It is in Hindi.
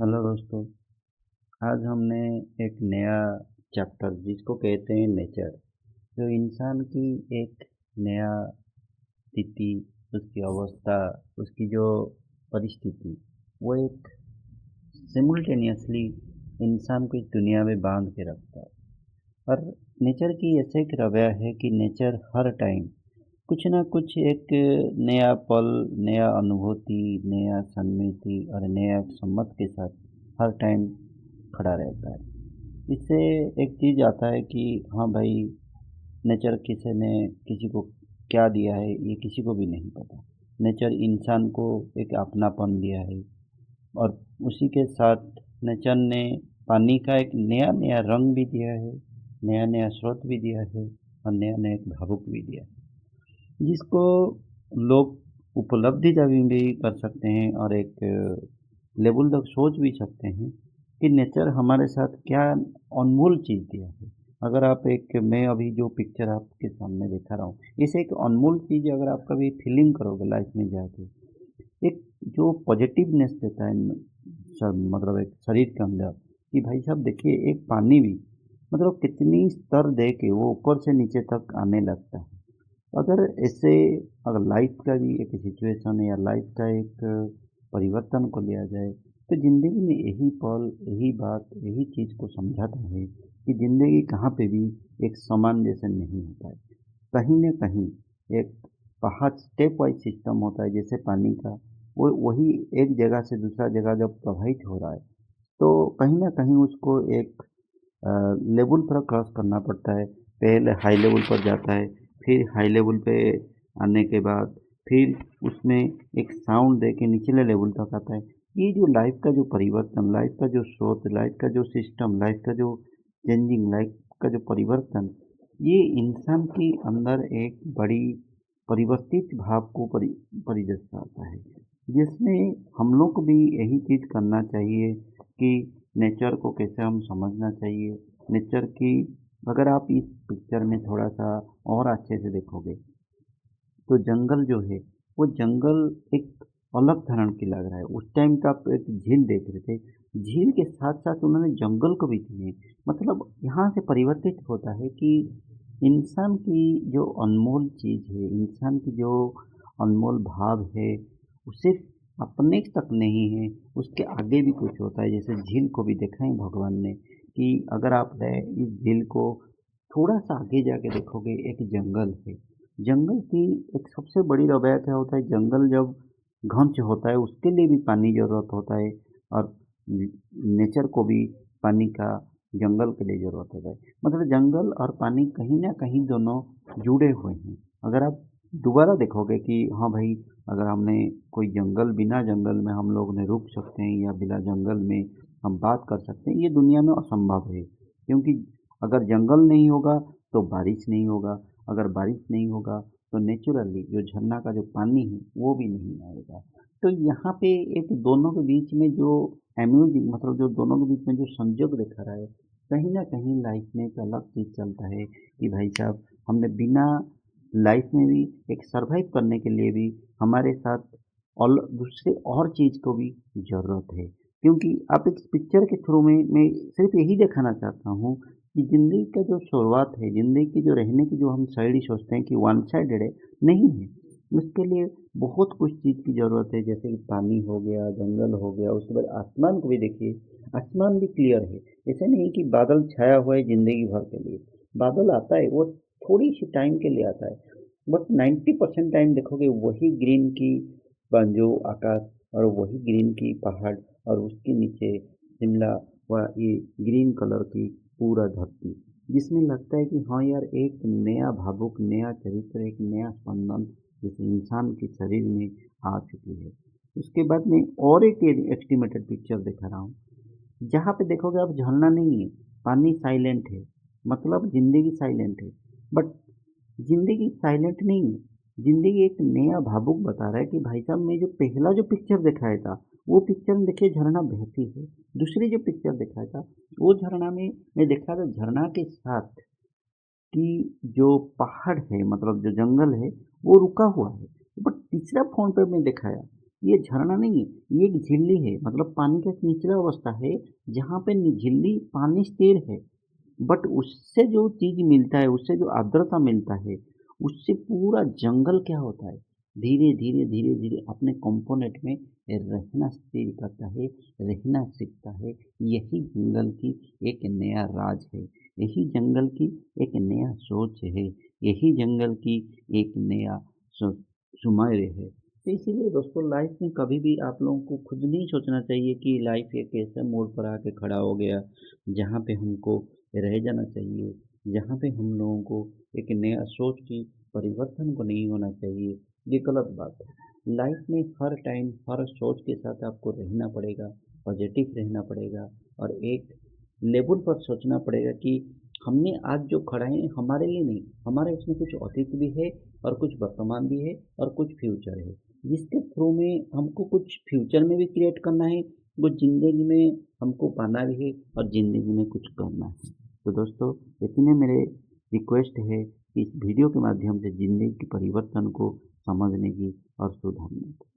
हेलो दोस्तों। आज हमने एक नया चैप्टर जिसको कहते हैं नेचर, जो इंसान की एक नया स्थिति, उसकी अवस्था, उसकी जो परिस्थिति, वो एक सिमुल्टेनियसली इंसान को इस दुनिया में बांध के रखता है। और नेचर की ऐसे एक रवैया है कि नेचर हर टाइम कुछ ना कुछ एक नया पल, नया अनुभूति, नया सन्मिति और नया सम्मत के साथ हर टाइम खड़ा रहता है। इससे एक चीज़ आता है कि हाँ भाई, नेचर किसी ने किसी को क्या दिया है ये किसी को भी नहीं पता। नेचर इंसान को एक अपनापन दिया है, और उसी के साथ नेचर ने पानी का एक नया नया रंग भी दिया है, नया नया स्रोत भी दिया है, और नया नया एक भावुक भी दिया है, जिसको लोग उपलब्धि जब भी कर सकते हैं और एक लेवल तक सोच भी सकते हैं कि नेचर हमारे साथ क्या अनमोल चीज़ दिया है। अगर आप एक मैं अभी जो पिक्चर आपके सामने दिखा रहा हूँ, इसे एक अनमोल चीज़ अगर आप कभी फीलिंग करोगे लाइफ में जाके, एक जो पॉजिटिवनेस देता है मतलब एक शरीर के अंदर, कि भाई साहब देखिए एक पानी भी मतलब कितनी स्तर दे के वो ऊपर से नीचे तक आने लगता है। अगर ऐसे अगर लाइफ का भी एक सिचुएशन है या लाइफ का एक परिवर्तन को लिया जाए, तो ज़िंदगी में यही पल, यही बात, यही चीज़ को समझाता है कि ज़िंदगी कहाँ पे भी एक समान जैसे नहीं होता है। कहीं न कहीं एक पहाड़ स्टेप वाइज़ सिस्टम होता है, जैसे पानी का, वो वही एक जगह से दूसरा जगह जब प्रवाहित हो रहा है, तो कहीं न कहीं उसको एक लेवल पर क्रॉस करना पड़ता है। पहले हाई लेवल पर जाता है, फिर हाई लेवल पे आने के बाद फिर उसमें एक साउंड दे के निचले लेवल तक आता है। ये जो लाइफ का जो परिवर्तन, लाइफ का जो स्रोत, लाइफ का जो सिस्टम, लाइफ का जो चेंजिंग, लाइफ का जो परिवर्तन, ये इंसान के अंदर एक बड़ी परिवर्तित भाव को परिदर्शाता है, जिसमें हम लोग को भी यही चीज़ करना चाहिए कि नेचर को कैसे हम समझना चाहिए। नेचर की अगर आप इस पिक्चर में थोड़ा-सा और अच्छे से देखोगे, तो जंगल जो है, वो जंगल एक अलग तरह की लग रहा है। उस टाइम का आप एक झील देख रहे थे, झील के साथ-साथ उन्होंने जंगल को भी दिए। मतलब यहाँ से परिवर्तित होता है कि इंसान की जो अनमोल चीज़ है, इंसान की जो अनमोल भाव है, वो सिर्फ़ अपने तक नहीं है, उसके आगे भी कुछ होता है। जैसे झील को भी देखा है भगवान ने कि अगर आप गए इस झील को थोड़ा-सा आगे जाके देखोगे, एक जंगल है। जंगल की एक सबसे बड़ी रवैया क्या होता है, जंगल जब घंच होता है उसके लिए भी पानी ज़रूरत होता है, और नेचर को भी पानी का जंगल के लिए ज़रूरत होता है। मतलब जंगल और पानी कहीं न कहीं दोनों जुड़े हुए हैं। अगर आप दोबारा देखोगे कि हाँ भाई, अगर हमने कोई जंगल, बिना जंगल में हम लोग ने रुक सकते हैं या बिना जंगल में हम बात कर सकते हैं, ये दुनिया में असंभव है। क्योंकि अगर जंगल नहीं होगा तो बारिश नहीं होगा, अगर बारिश नहीं होगा तो नेचुरली जो झरना का जो पानी है वो भी नहीं आएगा। तो यहाँ पे एक दोनों के बीच में जो मतलब जो दोनों के बीच में जो संयोग दिखा रहा है, कहीं न कहीं लाइफ में एक अलग चीज़ चलता है कि भाई साहब, हमने बिना लाइफ में भी एक सर्वाइव करने के लिए भी हमारे साथ और दूसरे और चीज़ को भी ज़रूरत है। क्योंकि आप इस पिक्चर के थ्रू में मैं सिर्फ़ यही दिखाना चाहता हूँ कि ज़िंदगी का जो शुरुआत है, ज़िंदगी की जो रहने की जो हम शैली सोचते हैं कि वन साइडेड है, नहीं है। उसके लिए बहुत कुछ चीज़ की ज़रूरत है, जैसे कि पानी हो गया, जंगल हो गया, उसके बाद आसमान को भी देखिए, आसमान भी क्लियर है। ऐसा नहीं कि बादल छाया हुआ है ज़िंदगी भर के लिए। बादल आता है, वो थोड़ी-सी टाइम के लिए आता है, बट 90% टाइम देखोगे वही ग्रीन की जो आकाश, और वही ग्रीन की पहाड़, और उसके नीचे शिमला व ये ग्रीन कलर की पूरा धरती, जिसमें लगता है कि हाँ यार, एक नया भावुक, नया चरित्र, एक नया स्पंदन इस इंसान के शरीर में आ चुकी है। उसके बाद में और एक एस्टिमेटेड पिक्चर दिखा रहा हूँ, जहाँ पे देखोगे आप झरना नहीं है, पानी साइलेंट है, मतलब ज़िंदगी साइलेंट है। बट ज़िंदगी साइलेंट नहीं है, ज़िंदगी एक नया भावुक बता रहा है कि भाई साहब, मैं जो पहला जो पिक्चर दिखाया था, वो पिक्चर में देखिए झरना बहती है। दूसरी जो पिक्चर दिखाया था, वो झरना में मैं देखा था झरना के साथ कि जो पहाड़ है, मतलब जो जंगल है, वो रुका हुआ है। बट तीसरा फ़ोन पे मैं दिखाया, ये झरना नहीं है, ये एक झिल्ली है, मतलब पानी का एक निचला अवस्था है जहाँ पे झिल्ली पानी स्थिर है। बट उससे जो चीज़ मिलता है, उससे जो आर्द्रता मिलता है, उससे पूरा जंगल क्या होता है, धीरे-धीरे अपने कंपोनेंट में रहना स्थिर करता है, रहना सीखता है। यही जंगल की एक नया राज है, यही जंगल की एक नया सोच है, यही जंगल की एक नया सु सुमेर है। तो इसीलिए दोस्तों लाइफ में कभी भी आप लोगों को खुद नहीं सोचना चाहिए कि लाइफ एक ऐसे मोड़ पर आके खड़ा हो गया, जहाँ पे हमको रह जाना चाहिए, जहाँ पे हम लोगों को एक नया सोच की परिवर्तन को नहीं होना चाहिए, ये गलत बात है। लाइफ में हर टाइम हर सोच के साथ आपको रहना पड़ेगा, पॉजिटिव रहना पड़ेगा और एक लेवल पर सोचना पड़ेगा कि हमने आज जो खड़ा है हमारे लिए नहीं, हमारा इसमें कुछ अतीत भी है और कुछ वर्तमान भी है और कुछ फ्यूचर है, जिसके थ्रू में हमको कुछ फ्यूचर में भी क्रिएट करना है, कुछ ज़िंदगी में हमको पाना भी है और ज़िंदगी में कुछ करना है। तो दोस्तों इतने मेरे रिक्वेस्ट है कि इस वीडियो के माध्यम से ज़िंदगी के परिवर्तन को समझने की और सुधारने की।